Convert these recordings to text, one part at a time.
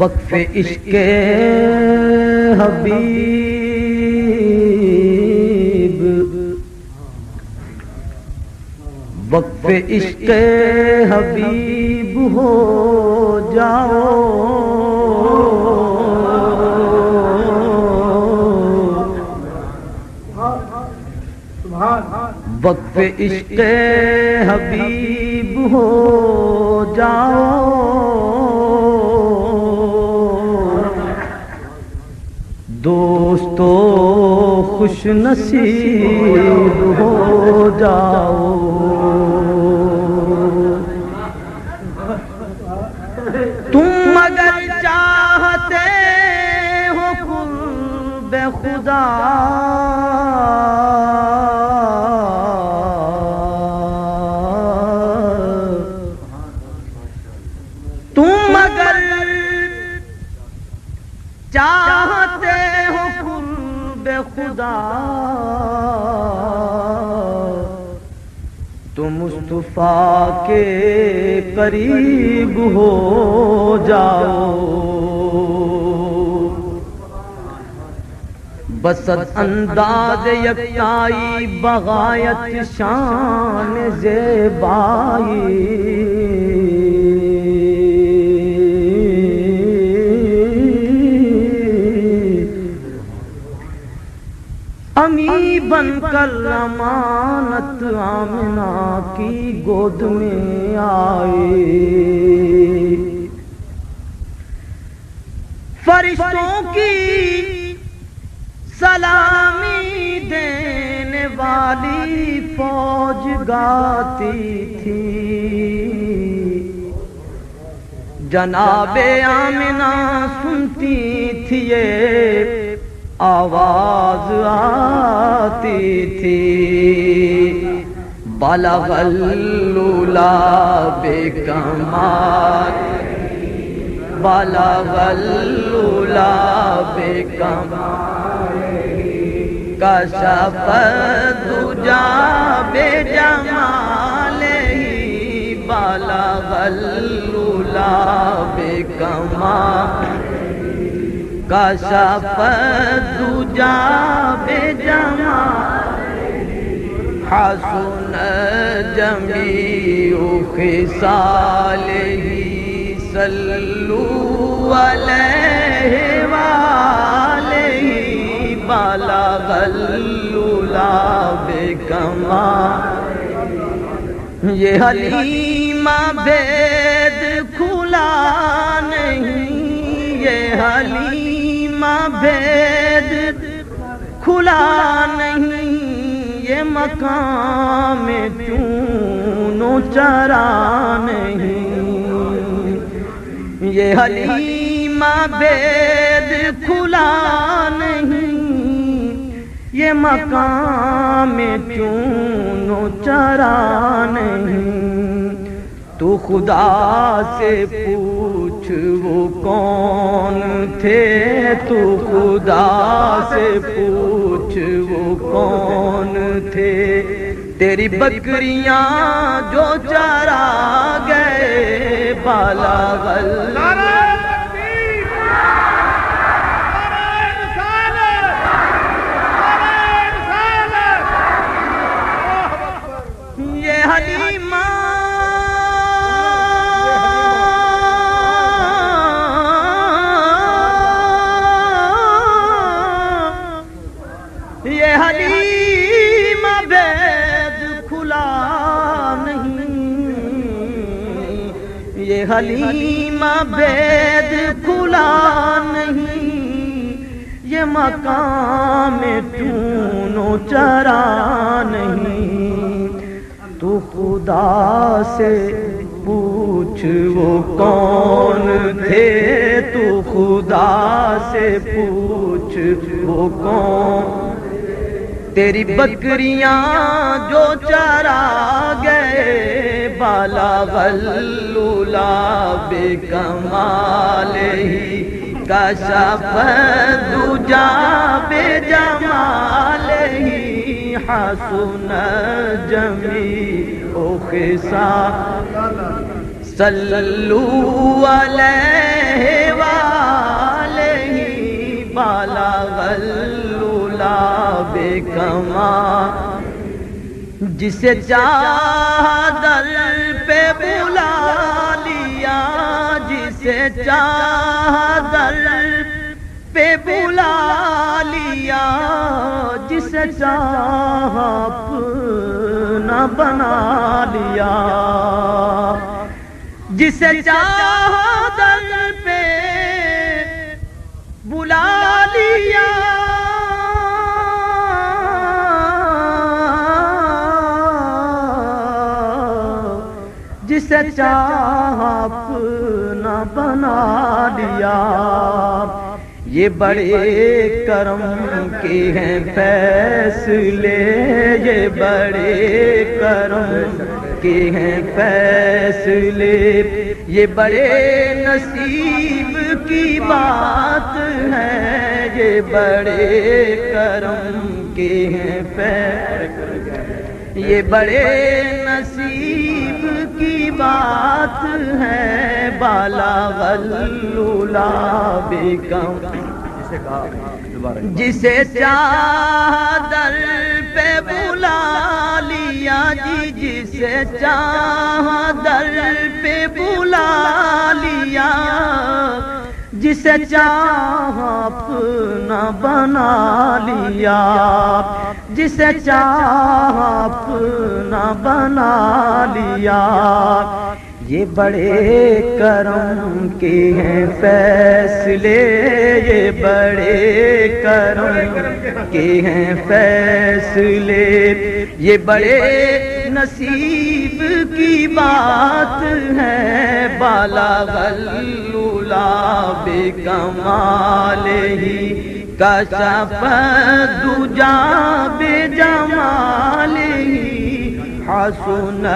وقف عشق حبیب، وقف عشق حبیب ہو جاؤ، وقف عشق حبیب ہو جاؤ، دوستو خوش نصیب ہو جاؤ، تم اگر چاہتے ہو قرب خدا، تم اگر چاہتے ہو قرب خدا، تو مصطفیٰ کے قریب ہو جاؤ، بسط انداز یکتائی بغایت شان زیبائی، امی بن کر امانت آمنہ کی گود میں آئے، فرشتوں کی سلامی دینے والی فوج گاتی تھی، جناب آمنہ سنتی تھی یہ آواز آتی تھی، بلغ اللولا بے کمال، بلغ اللولا بے کمال، کشف الدجا بے جمالہ، بلغ اللولا بے کمال، کشف الدجا بجمالہ، حسن جمیع خصالہ، صلوا علیہ وآلہ، بلغ اللولا بکمالہ، یہ حلیمہ بید کھلا نہیں، یہ حلیمہ بید کھلا نہیں، یہ مقام چون و چرا نہیں، یہ حلیمہ بید کھلا نہیں، یہ مقام چون و چرا نہیں، تو خدا سے پوچھ وہ کون تھے، تو خدا سے پوچھ وہ کون تھے، تیری بکریاں جو چرا گئے، بلغ یہ حلیمہ یہ حلیمہ بید کھلا نہیں، یہ حلیمہ بید کھلا نہیں، یہ مقام چون و چرا نہیں، تو خدا سے پوچھ وہ کون تھے، تو خدا سے پوچھ وہ کون، تیری بکریاں جو چرا گئے، بلغ اللولا بکمالہ، کشف الدجا بجمالہ، حسن جمیع خصال صلو علیہ وآلہ بلغ العلا بکمال جسے چاہا در پہ بلا لیا جسے چاہا در پہ بلا لیا جسے چاہا اپنا بنا لیا جسے چاہا در پہ بلا لیا جسے چاہا اپنا بنا لیا یہ بڑے کرم کے ہیں فیصلے یہ بڑے کرم کے ہیں فیصلے یہ بڑے نصیب کی بات ہے یہ بڑے کرم کے ہیں فیصلے یہ بڑے نصیب کی بات ہے بالغ العلا بکمال جسے چاہا در پہ بلا لیا جی جسے چاہا در پہ بلا لیا جسے چاہا اپنا بنا لیا جسے چاہا اپنا بنا لیا یہ بڑے کرم کے ہیں فیصلے یہ بڑے کرم کے ہیں فیصلے یہ بڑے نصیب کی بات ہے بالغ العلا بکمالہ کشف الدجی بجمالہ حسن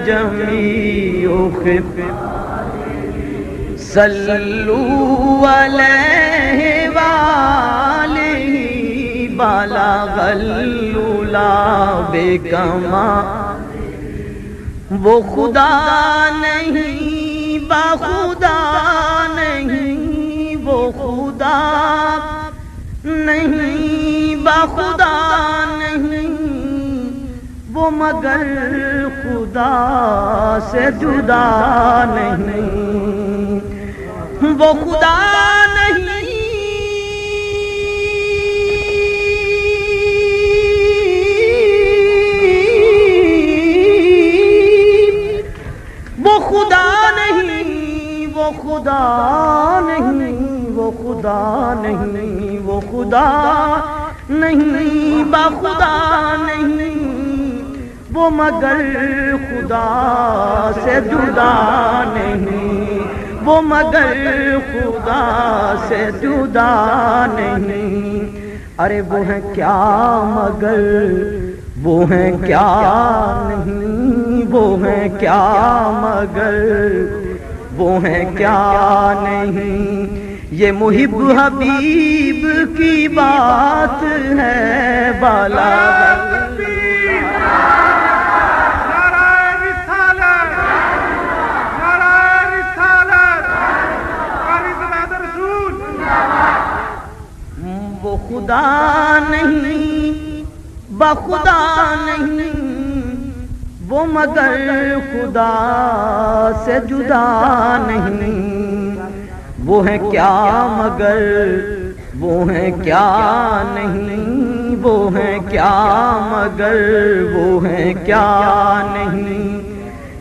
جمیع خصال صلو علیہ وآلہ بلغ العلا بکمال وہ خدا نہیں بخدا نہیں وہ خدا نہیں بخدا نہیں وہ مگر خدا سے جدا نہیں وہ خدا نہیں وہ خدا نہیں وہ خدا نہیں وہ خدا نہیں وہ خدا نہیں بخدا نہیں وہ مگر خدا سے جدا نہیں وہ مگر خدا سے جدا نہیں ارے وہ ہیں کیا مگر وہ ہیں کیا نہیں وہ ہیں کیا مگر وہ ہیں کیا نہیں یہ محب حبیب کی بات ہے بالا وہ خدا نہیں بخدا نہیں وہ مگر خدا سے جدا نہیں وہ ہے کیا مگر وہ ہے کیا نہیں وہ ہے کیا مگر وہ ہے کیا نہیں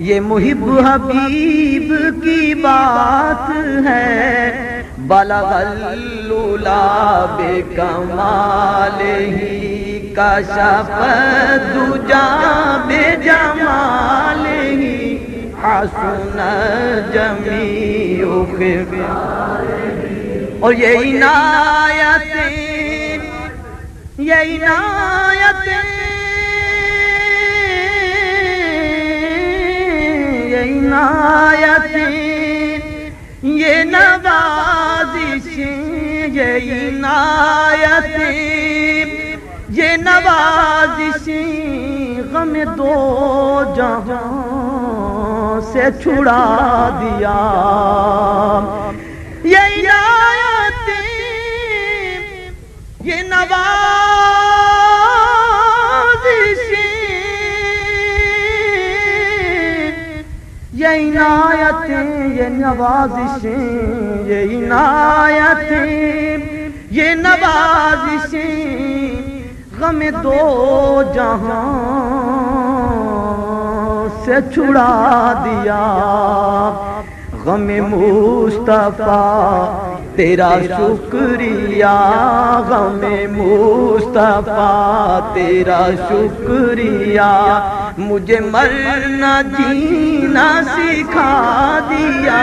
یہ محب حبیب کی بات ہے بلغ العلا بکمالہ کشف الدجی بجمالہ حسن جمیع خصال اور یہ عنایتیں یہ عنایتیں یہ عنایتیں یہ نوازشیں یہ عنایتیں یہ نوازشیں غم دو جہاں سے چھڑا دیا، یہ عنایتیں یہ نوازشیں یہ عنایتیں یہ نوازشیں یہ عنایتیں یہ نوازشیں غم دو جہاں سے چھڑا دیا، غم مصطفیٰ تیرا شکریہ، غم مصطفیٰ تیرا شکریہ، مجھے مرنا جینا سکھا دیا۔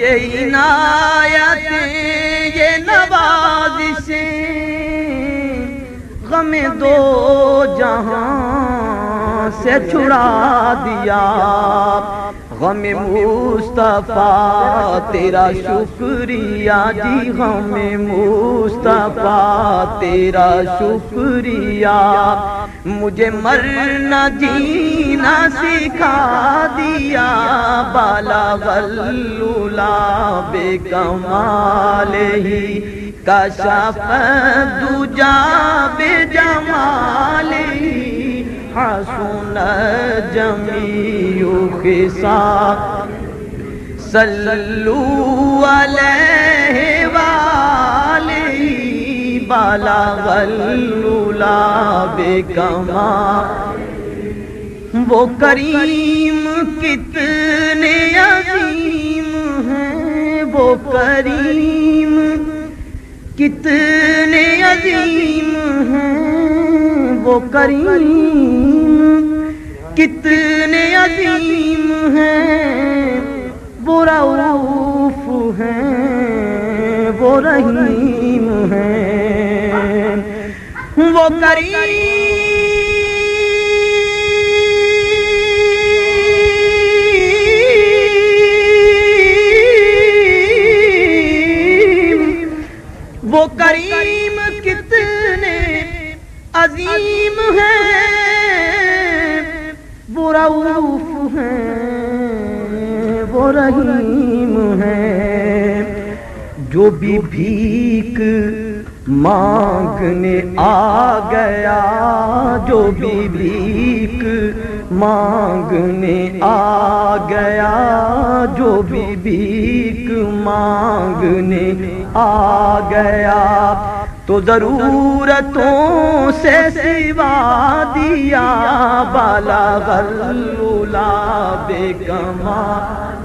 یہ عنایتیں یہ نوازشیں غم دو جہاں سے چھڑا دیا، غم مصطفیٰ تیرا شکریہ جی، غم مصطفیٰ تیرا شکریہ، مجھے مرنا جینا سکھا دیا، بالغ العلا بکمالہ کشف الدجی بجمالہ، حسن جمیع خصالہ، صلوا علیہ وآلہ، بالغ العلا بکمالہ، وہ کریم کتنے عظیم ہیں، وہ کریم کتنے عظیم ہیں، وہ کریم کتنے عظیم ہیں، وہ رؤوف ہیں وہ رحیم ہیں، وہ وہ کریم کتنے عظیم ہیں، وہ رؤوف ہیں وہ رحیم ہیں، جو بھی بھیک مانگنے آ گیا، جو بھی بھیک مانگنے آ گیا، جو بھی بھیک مانگنے آ گیا، تو ضرورتوں سے سوا دیا، بالغ العلا بکمالہ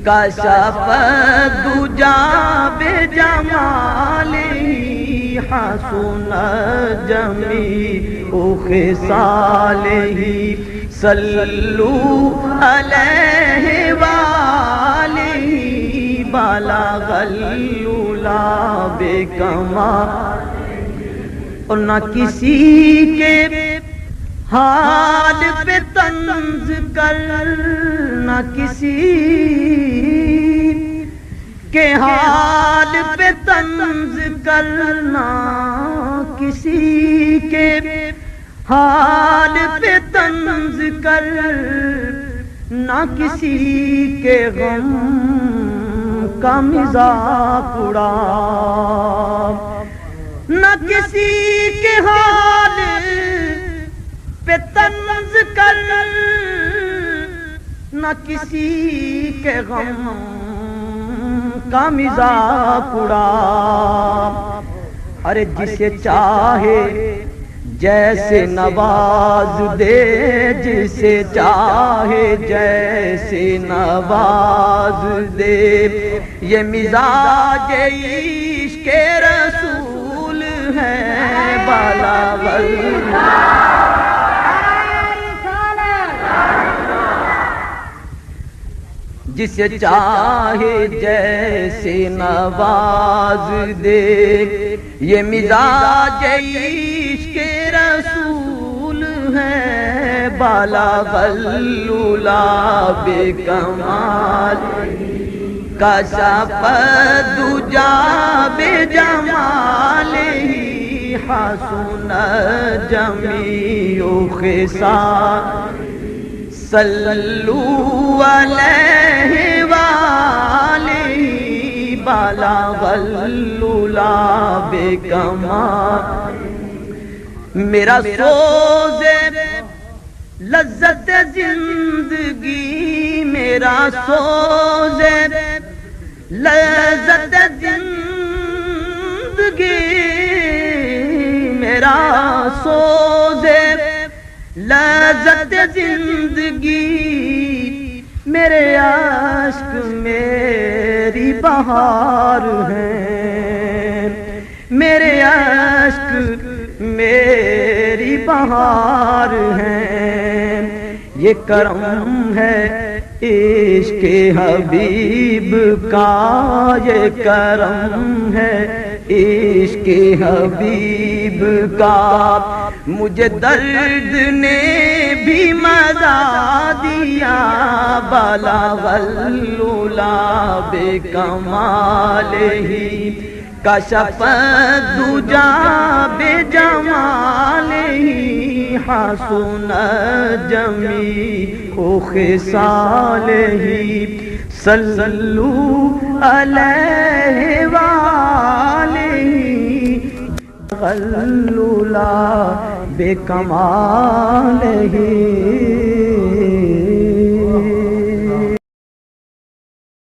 کشف الدجی بجمالہ، حسن جمیع خصالہ، صلوا علیہ وآلہ، بالغ العلا بکمالہ، اور نہ کسی کے حال پہ طنز کر، نہ کسی کے حال پہ طنز کرنا، کسی کے حال پہ طنز کر، نہ کسی کے غم کا مذاق اڑا، نہ کسی کے حال پہ طنز کر، نہ کسی کے غم کا مذاق اڑا، ارے جسے چاہے جیسے نواز دے، جسے چاہے جیسے نواز دے، یہ مزاج عشق رسول ہے، بالغ جسے چاہے جیسے نواز دے، یہ مزاج عشق رسول ہے بالغ العلا بکمال کشف الدجا بجمالہ حسن جمیع خصال صلو علیہ وآلہ بالغ العلا بکمال میرا سوز لذت زندگی میرا سوز لذت زندگی میرا سوز لذت زندگی میرے عشق میری بہار ہے میرے عشق میری بہار ہے یہ کرم ہے عشق حبیب کا یہ کرم ہے عشق حبیب کا مجھے درد نے بھی مزہ دیا بالغ العلا بکمالہ کشف الدجا بجمالہ حسن جمیع خصالہ صلو علیہ وآلہ العلا بکمالہ